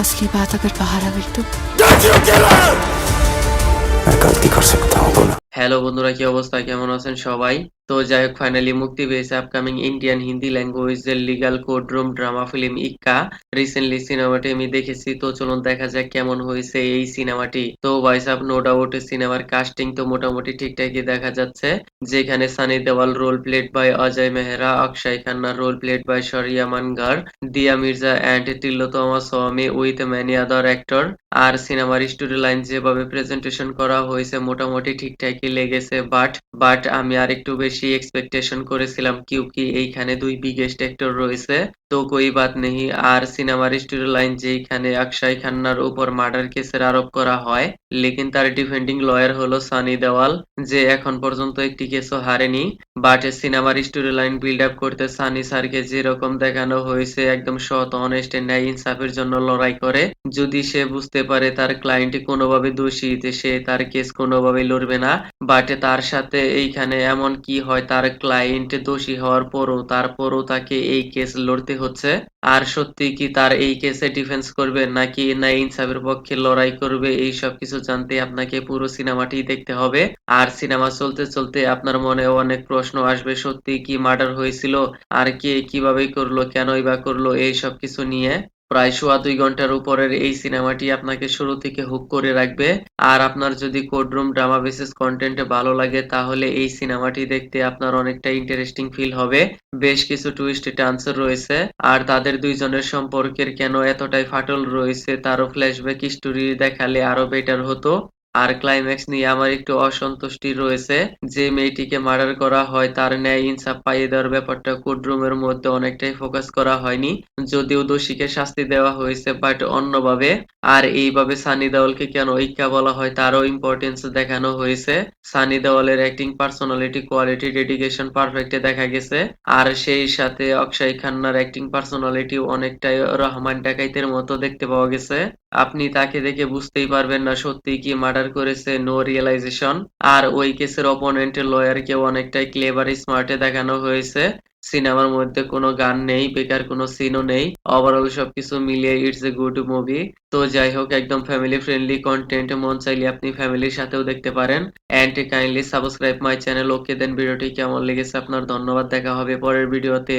असली बात अगर बाहर आ गई तो मैं गलती कर सकता हूँ बोला। হ্যালো বন্ধুরা, কি অবস্থা? কেমন আছেন সবাই? তো যাই হোক, ফাইনালি মুক্তি পেয়েছে আপকামিং ইন্ডিয়ান হিন্দি ল্যাঙ্গুয়েজের legal courtroom drama film Ikka. Recently সিনেমাটি আমি দেখেছি, তো চলুন দেখা যাক কেমন হয়েছে এই সিনেমাটি। তো ভাই সাব, নো ডাউট সিনেমার কাস্টিং তো মোটামুটি ঠিকঠাকই দেখা যাচ্ছে, যেখানে Sunny Deol role played by Ajay Mehra, Akshaye Khanna role played by Shariya Mangar, Dia Mirza and Tillotama Swami with many other actor. আর সিনেমার স্টোরি লাইন যেভাবে প্রেজেন্টেশন করা হয়েছে মোটামুটি ঠিকঠাকই লেগেছে, বাট আমি আরেকটু বেশি এক্সপেকটেশন করেছিলাম, কিউকি এইখানে দুই বিগেস্ট অ্যাক্টর রয়েছে। তো কোই বাত নেই। আর সিনেমার স্টোরি লাইন যেখানে অক্ষয় খান্নার উপর মার্ডার কেসের আরোপ করা হয়, লেকিন তার ডিফেন্ডিং লয়ার হলো সানি দেওয়াল, যে এখন পর্যন্ত একটি কেসও হারেনি। বাট সিনেমার স্টোরি লাইন বিল্ড আপ করতে সানি স্যারকে যেরকম দেখানো হয়েছে, একদম সৎ, অনেস্ট, ন্যায় ইনসাফের জন্য লড়াই করে। যদি সে বুঝতে পারে তার ক্লায়েন্ট কোনোভাবে দোষী, যে সে তার কেস কোনোভাবেই লড়বে না। বাট তার সাথে এইখানে এমন কি হয়, তার ক্লায়েন্ট দোষী হওয়ার তারপরও তাকে এই কেস লড়তে হচ্ছে। আর সত্যি কি তার এই কেসে ডিফেন্স করবে, নাকি ন্যায় ইনসাফের পক্ষে লড়াই করবে, এই সব কিছু জানতে আপনাকে পুরো সিনেমাটি দেখতে হবে। আর সিনেমা চলতে চলতে আপনার মনে অনেক প্রশ্ন আসবে, সত্যি কি মার্ডার হয়েছিল, আর কে কিভাবে করলো, কেনই বা করলো, এই সব কিছু নিয়ে। প্রায় সোয়া ২ ঘন্টার উপরের এই সিনেমাটি আপনাকে শুরু থেকে হুক করে রাখবে। আর আপনার যদি কোর্টরুম ড্রামা বেসিস কন্টেন্ট ভালো লাগে, তাহলে এই সিনেমাটি দেখতে আপনার অনেকটা ইন্টারেস্টিং ফিল হবে। বেশ কিছু টুইস্ট টার্নস রয়েছে, আর তাদের দুইজনের সম্পর্কের কেন এতটাই ফাটল রয়েছে তারও ফ্ল্যাশব্যাক স্টোরি দেখালে আরো বেটার হতো। আর ক্লাইম্যাক্স নিয়ে আমার একটু অসন্তুষ্টি রয়েছে, যে মেয়েটিকে মার্ডার করা হয় তার ন্যায় ইনসাফ পাইয়ে দেওয়ার ব্যাপারটা কোর্টরুমের মধ্যে অনেকটাই ফোকাস করা হয়নি। যদিও দোষীকে শাস্তি দেওয়া হয়েছে, বাট অন্যভাবে। আর এইভাবে সানি দেওয়ালকে কেন ইক্কা বলা হয় তারও ইম্পর্টেন্স দেখানো হয়েছে। সানি দেওয়ালের অ্যাক্টিং, পার্সোনালিটি, কোয়ালিটি, ডেডিকেশন পারফেক্টে দেখা গেছে। আর সেই সাথে অক্ষয় খান্নার অ্যাক্টিং, পার্সোনালিটি অনেকটাই রহমান ডাকাইতের মতো দেখতে পাওয়া গেছে। আপনি তাকে দেখে বুঝতেই পারবেন না সত্যিই কি মার্ডার করেছে, নো রিয়েলাইজেশন। আর ওই কেসের অপোনেন্টের লয়ারকেও অনেকটাই ক্লেভার, স্মার্টে দেখানো হয়েছে। সিনেমার মধ্যে কোনো গান নেই, বেকার কোনো সিনও নেই। ওভারঅল সবকিছু মিলিয়ে ইটস এ গুড মুভি। তো যাই হোক, একদম ফ্যামিলি ফ্রেন্ডলি কন্টেন্ট, মন চাইলে আপনি ফ্যামিলির সাথেও দেখতে পারেন। And kindly subscribe my channel. Okay then, ভিডিওটি কেমন লেগেছে আপনার? ধন্যবাদ, দেখা হবে পরের ভিডিওতে।